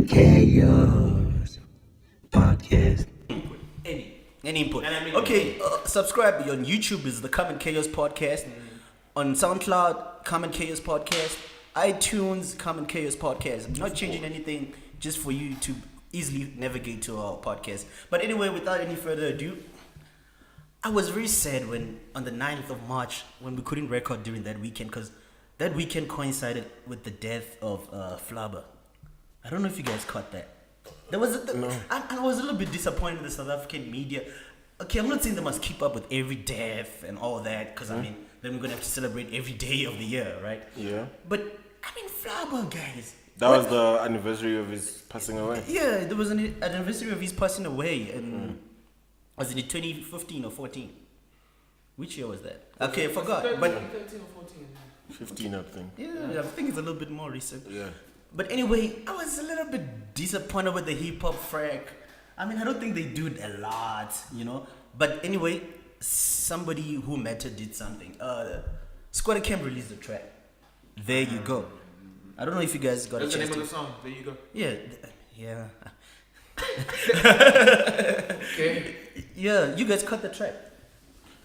Chaos Podcast. Any input. Okay, subscribe on YouTube is the Come and Chaos Podcast. On SoundCloud, Come and Chaos Podcast. iTunes, Come and Chaos Podcast. I'm not changing anything, just for you to easily navigate to our podcast. But anyway, without any further ado, I was very sad when on the 9th of March when we couldn't record during that weekend, because that weekend coincided with the death of Flabba. I don't know if you guys caught that. There was I was a little bit disappointed in the South African media. Okay, I'm not saying they must keep up with every death and all that, because I mean, then we're gonna have to celebrate every day of the year, right? Yeah. But I mean, Flabba, guys. That was the anniversary of his passing away. Yeah, there was an anniversary of his passing away, and was it 2015 or 14? Which year was that? Okay, I forgot. 13 But or 14. 15, I think. yeah, I think it's a little bit more recent. Yeah. But anyway, I was a little bit disappointed with the hip hop frack. I mean, I don't think they do it a lot, you know. But anyway, somebody who mattered did something. Skwatta Camp released the track. There you go. I don't know if you guys got That's a the chance name of to. the song. There you go. Yeah. Okay. Yeah, you guys cut the track.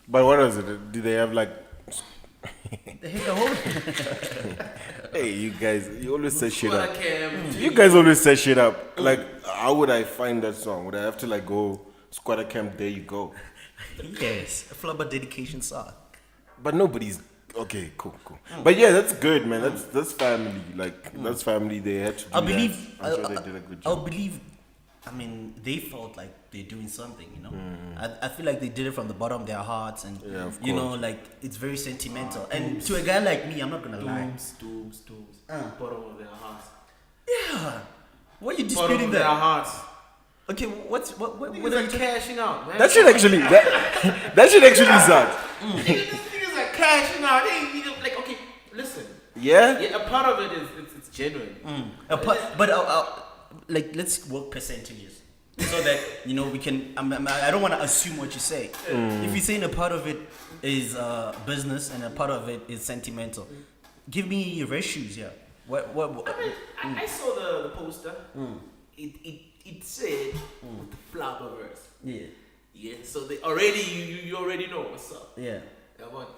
But what was it? Did they have like... They hit the whole. Hey, you guys, you always set shit up. Camp. You guys always set shit up. Like, how would I find that song? Would I have to like go Skwatta Camp, there you go? Yes, a Flabba dedication song. But nobody's... Okay, cool. But yeah, that's good, man. That's family. Like, that's family. They had to do I believe. that. I'm sure they did a good job. I mean, they felt like they're doing something, you know. I feel like they did it from the bottom of their hearts, and Yeah, of you know, course. like it's very sentimental. And to a guy like me, I'm not gonna lie. Dooms. Bottom of their hearts. Yeah, why are you Bottom disputing of their that? hearts. Okay, what Niggas are are you cashing out, man. That should actually... That should actually suck. Niggas are cashing out. They ain't even, like, okay, listen. Yeah? Yeah, a part of it is it's genuine. Like, let's work percentages so that you know we can. I don't want to assume what you say. If you're saying a part of it is business and a part of it is sentimental, give me your ratios. Yeah. What? I mean, I saw the poster. It said with the Flabba verse. Yeah. Yeah, so they already you already know what's up. Yeah. Yeah, but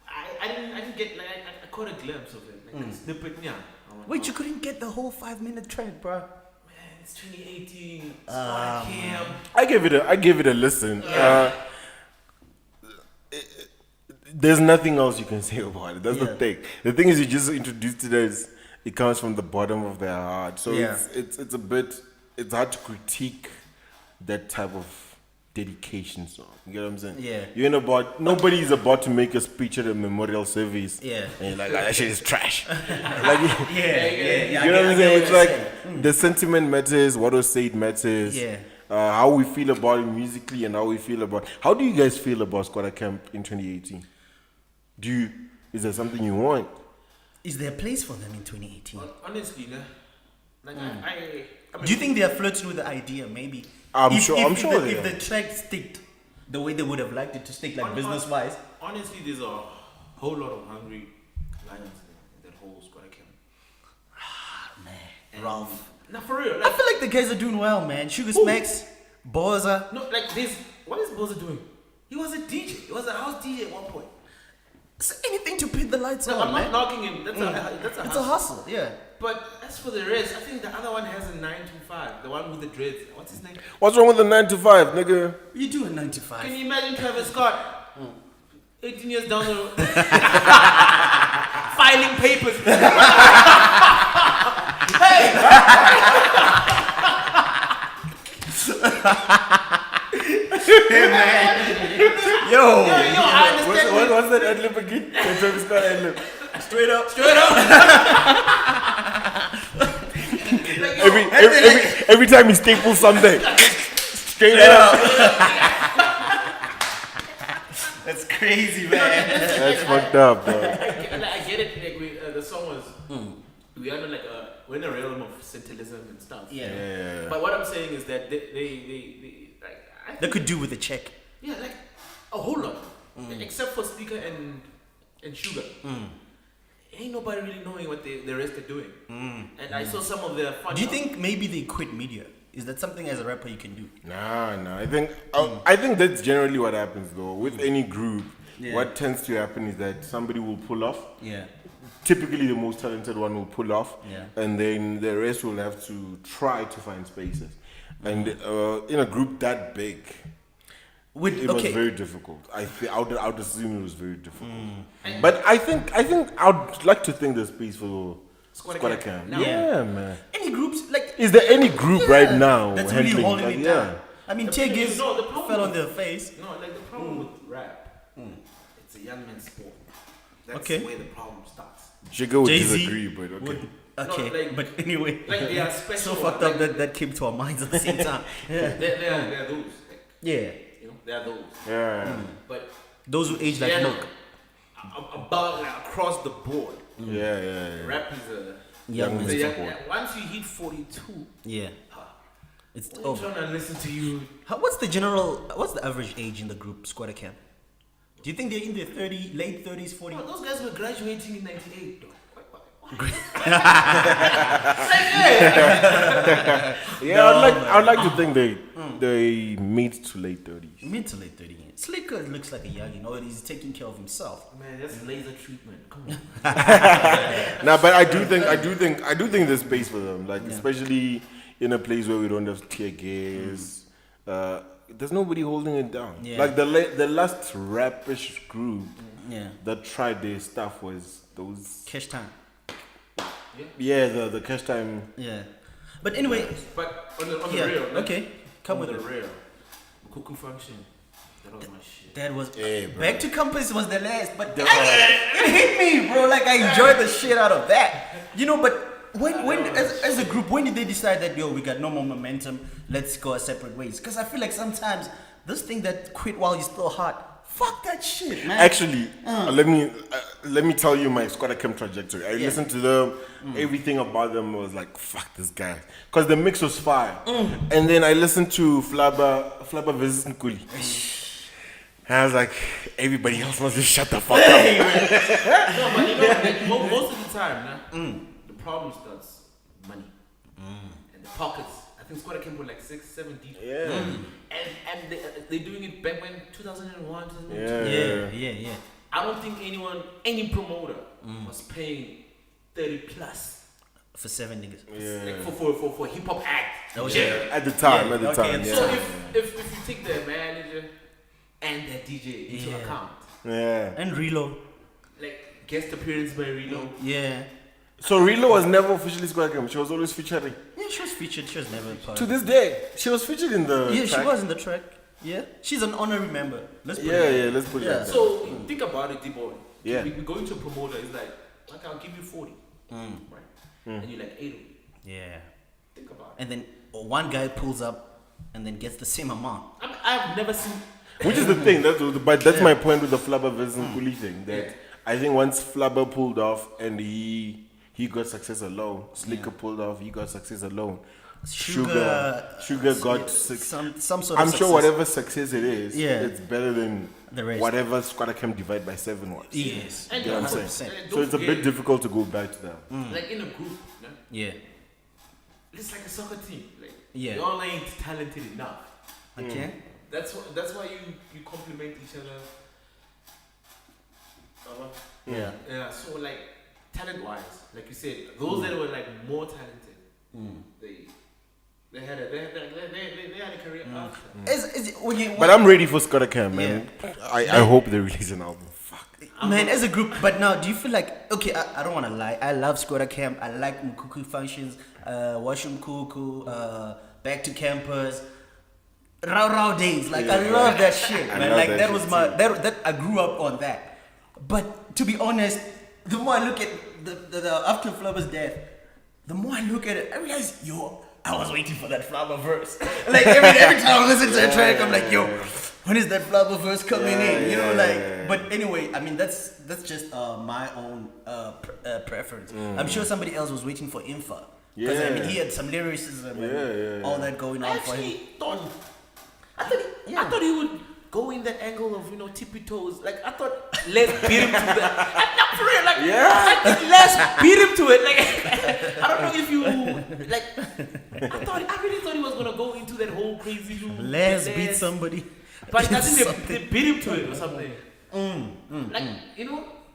I didn't get like I caught a glimpse of it, like a snippet. Yeah. I'm like, Wait, oh, you couldn't get the whole 5-minute track, bro? man, it's 2018. Skwatta Camp. I gave it a listen. There's nothing else you can say about it. That's the thing. The thing is, you just introduced it as it comes from the bottom of their heart. So it's a bit. It's hard to critique that type of dedication song. You get what I'm saying? Yeah. You ain't about. Nobody's about to make a speech at a memorial service. Yeah. And you're like, oh, that shit is trash. Like, Yeah. you know what I'm saying? It's like the sentiment matters, what was said matters. Yeah. How we feel about it musically and how we feel about. How do you guys feel about Skwatta Camp in 2018? Is there something you want? Is there a place for them in 2018? Honestly, nah. Like I mean, Do you think they are flirting with the idea? Maybe. I'm sure they If are. the track sticked the way they would have liked it to stick, like business wise. Honestly, there's a whole lot of hungry lions in that whole Skwatta Camp. Man, Ralph. Now for real, I like feel like the guys are doing well, man. Sugar Smacks, Boza. no, like this. What is Boza doing? He was a DJ. He was a house DJ at one point. It's anything to put the lights No, on, I'm man. not knocking him. That's a It's a hustle, yeah. But as for the rest, I think the other one has a 9 to 5. The one with the dreads. What's his name? What's wrong with the 9 to 5, nigga? You do a 95. Can you imagine Travis Scott? 18 years down the road. Filing papers. Yo, I understand. What's that ad-lib again? Travis Scott ad-lib. straight up. Every time he staples something. Straight up. That's crazy, man. That's fucked up, bro. I get it. Like the song was. We are not like we're in a realm of sentimentalism and stuff. Yeah. But what I'm saying is that they like I They think, could do with a check. yeah, like a whole lot, except for Speaker and Sugar. ain't nobody really knowing what the rest are doing. And I saw some of their fun. Do you think maybe they quit media? Is that something as a rapper you can do? Nah. I think that's generally what happens though. With any group, what tends to happen is that somebody will pull off. Yeah. Typically, the most talented one will pull off, Yeah. and then the rest will have to try to find spaces. And in a group that big, it was very difficult. I would assume it was very difficult. But I think I'd like to think there's space for Skwatta camp. No. Yeah, man. Any groups like? Is there any group right now that's really handling holding like, it down? I mean, Tiggies No, the problem fell on with- their face. No, like the problem with rap, it's a young man's sport. That's Okay. where the problem starts. Jigga would Jay-Z disagree, but okay. Okay, No, like- but anyway, Like they are special. so fucked up that came to our minds at the same time. Yeah. They're those. Like, Yeah. you know, they're those. Yeah. But Those who age like they're milk. about like, across the board. Yeah. Rap is a. Young Young man's man's sport. Once you hit 42, Yeah. It's I'm over. trying to listen to you. What's the average age in the group Skwatta camp? Do you think they're in their late 30s, 40s? Oh, those guys were graduating in '98. Though. Yeah, I'd like to think they mid to late 30s. Mid to late 30s. Slicker looks like a young, he's taking care of himself. Man, that's laser treatment. Come on. Nah, but I do think there's space for them. Like especially in a place where we don't have tear gas. There's nobody holding it down. Yeah. Like the last rapish group Yeah. that tried their stuff was those. Cash time. Yeah, the cash time. Yeah. But anyway, But on the yeah. real, like, Okay. Come on with the it. real. Cuckoo function. That was my shit. That was Yeah, bro. Back to Campus was the last, but it hit me, bro. Like I enjoyed the shit out of that. But when as a group, when did they decide that we got no more momentum, let's go our separate ways? Because I feel like sometimes this thing that quit while you're still hot, fuck that shit, man. Actually, let me tell you my Skwatta camp trajectory. I listened to them. Everything about them was like, fuck this guy, because the mix was fire. And then I listened to Flabba versus Nkuli. And I was like, everybody else must just shut the fuck up. No, but you know, like, most of the time, the problem starts money and the pockets. I think Skwatta came with like 6-7 deep. Yeah. And they're doing it back when 2001, 2002. Yeah. I don't think any promoter was paying 30 plus For 7 niggas. Yeah. like for hip hop act. Oh, generally. At the time, Yeah, at the okay, time, and yeah. So if you take the manager and the DJ into Yeah. account, Yeah. And Reload. like guest appearance by Reno. Yeah. So Rilo was never officially Skwatta camp. She was always featuring. Yeah, she was featured. She was never part To of this day, she was featured in the. Yeah, track. she was in the track. Yeah. She's an honorary member. Let's put Yeah, it yeah. Let's put it Yeah. like that. So think about it, D-boy. Yeah. We go into a promoter, it's like, okay, I'll give you 40. Right? And you're like 80. Yeah. Think about it. And then one guy pulls up and then gets the same amount. I've never seen. Which is the thing. That's my point with the Flabba versus Nkuli thing. That I think once Flabba pulled off and he got success alone, Slicker pulled off, he got success alone. Sugar got some sort of I'm success. sure whatever success it is, Yeah. it's better than The rest. whatever Skwatta camp divide by 7 was. Yes. And You know what I'm 100%. saying? And So don't it's a bit forget, difficult to go back to that. Like in a group, no? Yeah. It's like a soccer team. Like, Yeah. you all ain't talented enough. Okay. That's why you complement each other. Yeah. Yeah. So like talent-wise, like you said, those that were like more talented, they had a career after. But I'm ready for Skwatta camp, man. I hope they release an album. Fuck. Man, as a group, but now, do you feel like, okay, I don't want to lie, I love Skwatta camp, I like Mkuku functions, Washum Kuku, Back to Campus, Rao days, like I love that shit, man, love like that that shit was that I grew up on that. But to be honest, the more I look at the after Flabba's death, the more I look at it, I realize, I was waiting for that Flabba verse. Like every time I listen to a track, I'm like, when is that Flabba verse coming in? You know, like. But anyway, I mean, that's just my own preference. I'm sure somebody else was waiting for Infa. Because I mean, he had some lyricism and all that going on for him. I thought he would go in that angle of tippy toes. Like I thought Les beat him to that. Not for real. Like I think Les beat him to it. Like I don't know if you like. I really thought he was gonna go into that whole crazy. Les beat somebody. But I think they beat him to it or something. Like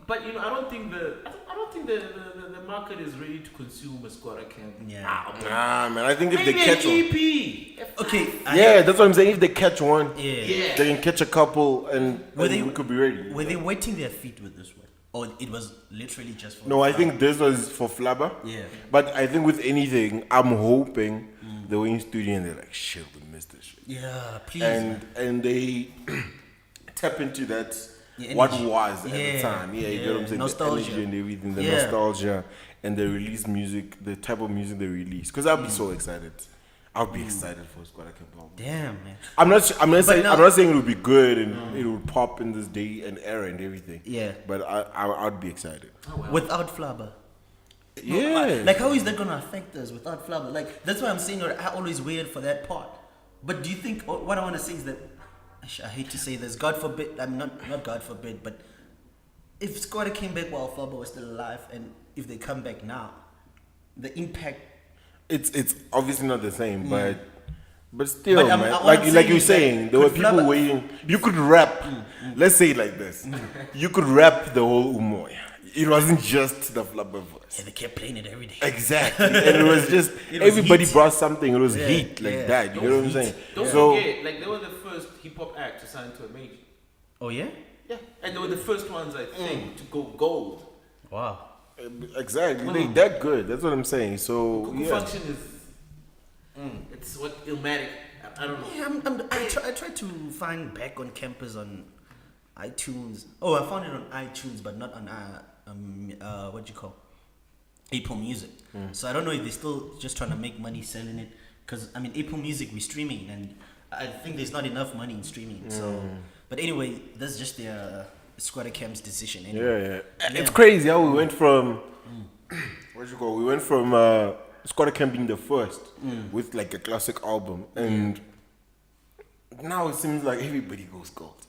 but I don't think the market is ready to consume a Skwatta camp. Yeah. Nah, man. I think if Maybe they catch an one. EP. Okay. Yeah, that's what I'm saying. If they catch one, Yeah. they can catch a couple, and we could be ready. Were they wetting their feet with this one, or it was literally just for? No, I think this was for Flabba. Yeah. But I think with anything, I'm hoping they were in studio and they're like, shit, we missed this shit. Yeah, please. And they tap into that. Yeah, What energy. was at the Yeah, time, you get what I'm saying? nostalgia. The energy and everything, the Yeah. nostalgia, and the release music, the type of music they release. Because I'll be so excited. I'll be excited for Skwatta Camp album. Damn, man. I'm not saying now- I'm not saying it would be good and it would pop in this day and era and everything. Yeah. But I'd be excited. Without Flabba. Yeah. Like, how is that gonna affect us without Flabba? Like, that's why I'm saying I always wait for that part. But do you think what I want to say is that I hate to say this, God forbid, I'm not God forbid, but if Skwatta came back while Flabba was still alive, and if they come back now, the impact. It's obviously not the same, but still, But man. what I'm Like saying you're is that saying, there were could people Flabba- waiting. You could rap. Let's say it like this. You could rap the whole Umoya. It wasn't just the Flabba verse. Yeah, they kept playing it every day. Exactly. And it was just It was everybody heat. brought something. It was Yeah, heat like yeah. that. You know what I'm saying? Don't So forget, like they were the first hip hop act to sign to a major. Oh yeah? Yeah, and they were the first ones I think to go gold. Wow. exactly, they that good. That's what I'm saying. So Cuckoo yeah. Function is it's what Illmatic. I don't know. Yeah, I tried to find back on campus on iTunes. Oh, I found it on iTunes, but not on what do you call Apple Music. So I don't know if they're still just trying to make money selling it. Because I mean, Apple Music we're streaming, and I think there's not enough money in streaming. So, but anyway, that's just their Skwatta Camp's decision. Anyway. Yeah. It's crazy how we went from we went from Skwatta Camp being the first with like a classic album, and now it seems like everybody goes gold.